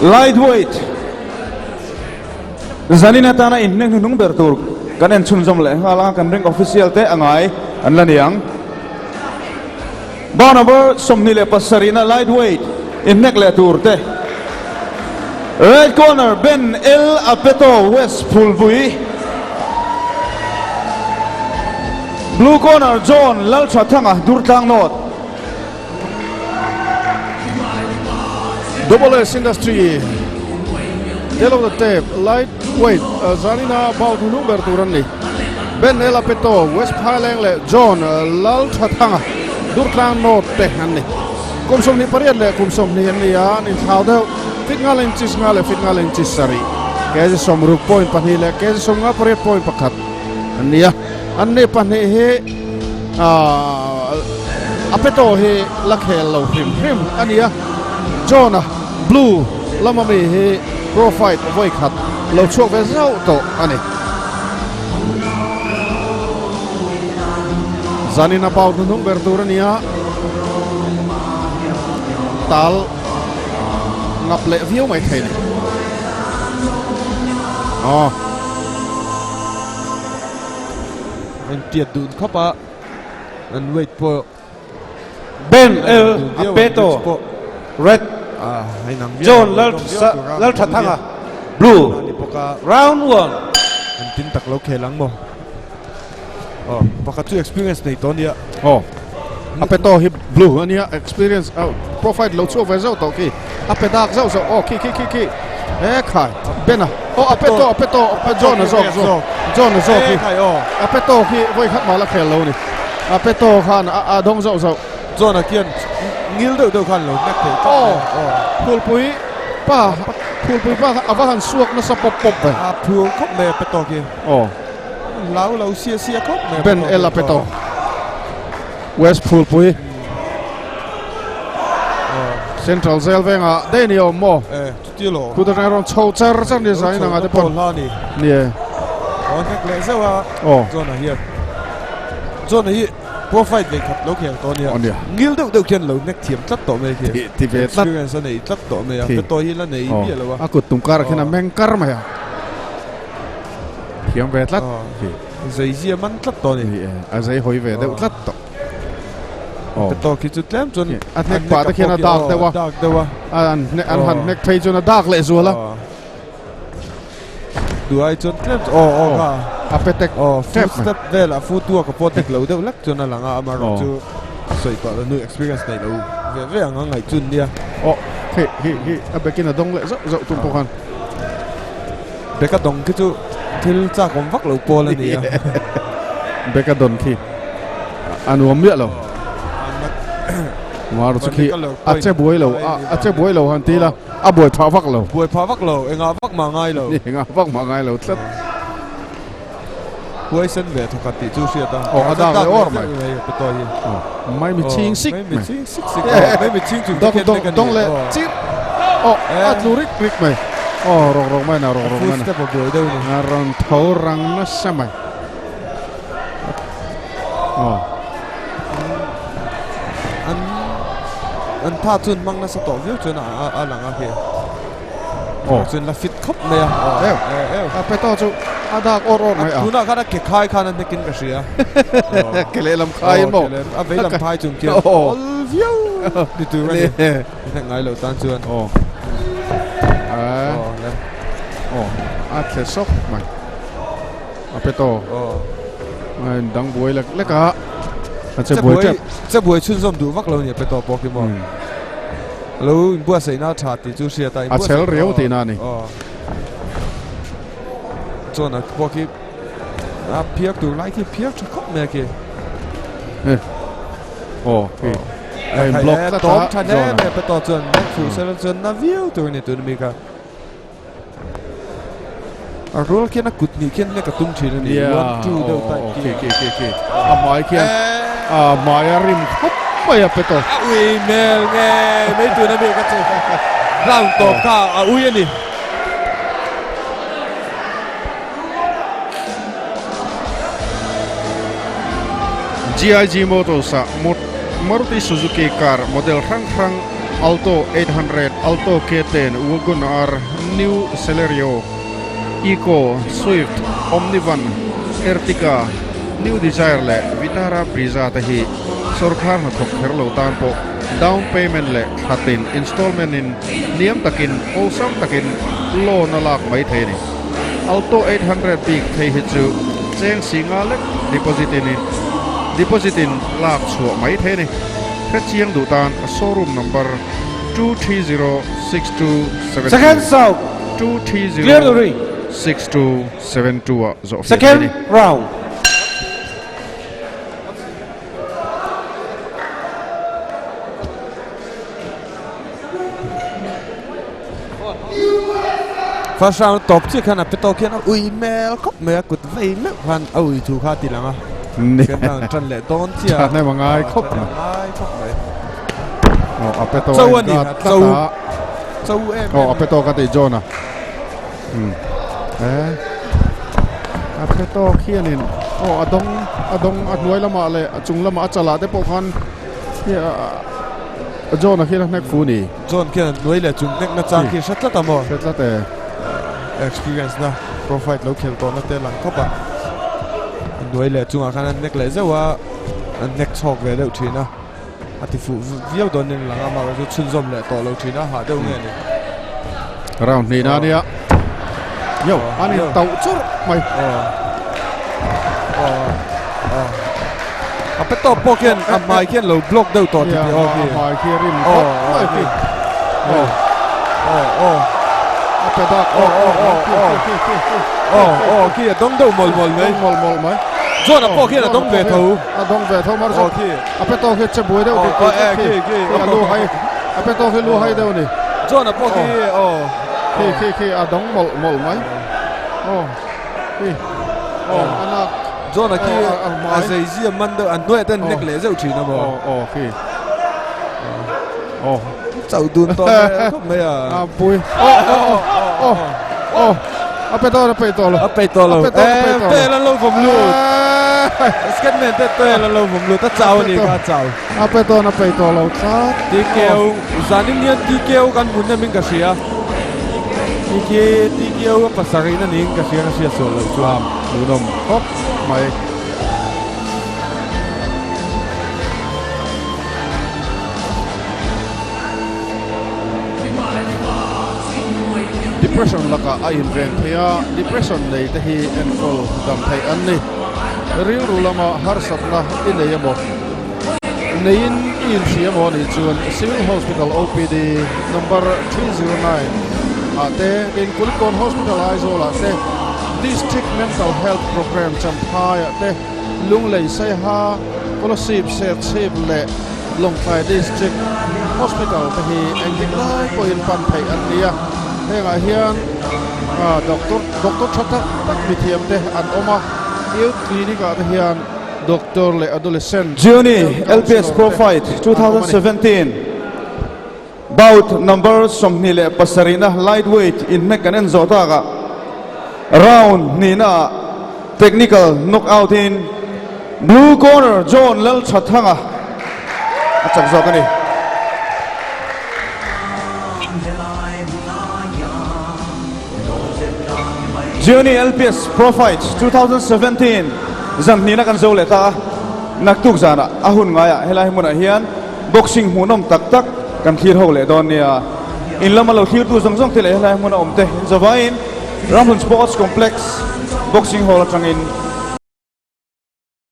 lightweight zanina tana in neng nung bertur kan en chun jom le hala kan ring official te angai an laniang ba number somni le pasarina lightweight in nek le tur te red corner Ben El Apeto West Phulbui, blue corner John Lalthathanga Durtlang North. Double S Industry tail of the tape lightweight zanina about number turanni Ben El Apeto West Highland le John Lalthathanga Durtlang North te hanni kumsom ni pariat le kumsom ni hanni ya ni thawdeu fit nga lenchis nga le fit nga lenchis sari ke som ru point pani le ke som nga pariat point pakhat hanni ya anne pani he Apeto he lakhel lo hrim ani ya John blue lamah he profile voi khat lo chok ve zau to ani zanin about nung berturania tal ngap le view mai thei ni anh tiệt đun khắp á anh wait po Ben El Apeto red John Lalthathanga blue round 1 anh tin tắc lâu khe lăng mo baka tu experience này to nia Apeto hi blue ania experience profile lo chu ve zau to ki apedak zau zau ki khai bena Apeto John zo ki Apeto ki voi khat ma la khel lo ni Apeto khan a dong zau John à kiên ngil đâu khan lo nét thế phulpui pa avahan suak na sa pop ve phul khóc mẹ Apeto kia lâu xia khóc mẹ Ben El Apeto West Phulpui Central Zel venga Daniel Mo tilo kuda ron chou char chan ni sai na nga de pon ni nét lệ sao à John à hi profile về khắp lâu khen to nia ngil đâu khen lâu nét thiểm tất tổ mẹ kia ti ve tất experience này tất tổ mẹ Apeto hi là này biết là wa akut tungkar khena mengkar ma ya hiam ve tất zai zia man tất tổ này a zai hoi ve deuh tất to Apeto ki chu tlem chun nek pa ta khena dak dewa an han nek phei chun dak le zuala du ai chun tlem ka Apetek step vel a fu tu ka potek lo deuh lak chun alanga amaro chu soi pa nu experience này lo ve anga ngai chun nia hi abekin dong le zau tum pokhan beka dong ki chu thil cha kom vak lo pol ani ya beka don ki anuam mia lo mar chu ki ache buai lo han ti la a buai pha vak lo enga vak ma ngai lo tlat buai sen ve thokat ti chu sia ta ada le or mai Apeto hi mai mi ching sik mai mi ching chu dong le chi lurik mai rong mai na rong mai na step buai đâu ni ron thau rang na samai anh tha chun mang na sa to view chun a langa kia chun la fit khop me Apeto chu adak or mai tu na khana ke khai khana ne kin ka sia ke le lam khai mo a ve lam phai chung kia all view đi tu ra ni ngai lo tan chuan a the sok mai Apeto dang buai le ka这不会村上读法了，你别多包给嘛。然后不是那查的，就是在。chel riau ti na ni. Cho na包给piak tu like piak tu kop me ke. Block la ta. Ta ne me pe to chuan fu se na view tu ni tu mi ka. A role ke na kut ni ken ne ka tum thil ni 1 2 do ta ki. Amai ke. Maya rim khop mai Apeto ui mel nghe mấy tụi nó bị cái gì răng tổ cả ui anh đi GIG Motors một Maruti Suzuki car model rang Alto 800, Alto K10, Wagoner, New Celerio, Eco, Swift, Omnivan, Ertiga, New Desire le Vitara Brisa tehi Sorkar na thok herlo tan po down payment le hatin installment in niam takin olsam takin lo na lak mai theni Alto 800 big thei hi chu cheng singa le deposit in lak chu mai theni kha chiang du tan showroom number 2306272 Second south. 230 Clear the ring. 6272 zo Second round. First round top chiếc khăn Apeto kia nó ui mel khóc mẹ cụt vây mẹ khoan ui thu khá tì lắm à cái thằng trần lệ đón chia này mà ngay khóc mày Apeto Châu anh đi Châu em Apeto cái tỷ John à Apeto kia nên adong nuôi lamah le chung lamah chala te po khan John kia nak fu ni John kia nuôi là chúng nekk na chang kia sát lát tamo set la te experience na profile lo khel to na te lang khóc à nuôi là chúng à khăn nekk lại dấu à nekk chọc về đâu chứ na à thì phụ viêu đó nên là mà cái chun zoom lại to lâu chứ na hạ đâu nghe này round ni na nia yo ani tau chur mai Apeto poken mai kian lo block đâu to thì ok mai kia rim Apeto kia đông đâu mol mol mấy John apo kia là đông về thầu mar zo Apeto kia che bui đâu kia lu hai Apeto kia lu hai đâu ni John apo kia adong mol mai anak John kia Asia man đâu anh nuôi tên nekk lệ dấu chỉ nó mà kia chậu đun to không mấy à bui Apeto lo tê là lâu vom lu skatman tê là lâu vom lu ta chào ni ka chào Apeto lo cha ti kêu zanin nian ti kêu kan mun na min ka sia ti kêu pasari na ning ka sia so lo chuam lunom hop mai depression laka a in reng thea depression nei te hi enfol dam thai an ni ril rulama har sapna in eyamo nein in siamo ni chuan civil hospital OPD number 309 ate in Kulikon hospital aizola te district mental health program champhai ate lunglei sai ha kolosip set sip le longthai district hospital te hi engin lai ko in pan thai an nia henga hian doctor thatak tak mithiam te an oma eu clinica te hian doctor le adolescent Juni LPS Pro Fight 2017. Bout number somnile pasarina lightweight in mekanen zotaga. Round nina technical knockout in blue corner John Lalthathanga. Achak zokani. Juni LPS Pro Fight 2017. Zam nina kan zole ta naktuk zana ahun ngaya helai mun hian boxing hunom tak tak kan thir ho le don nia in lamalo thir tu zong zong tele helai mun omte zawain Ramlun Sports Complex boxing hall atangin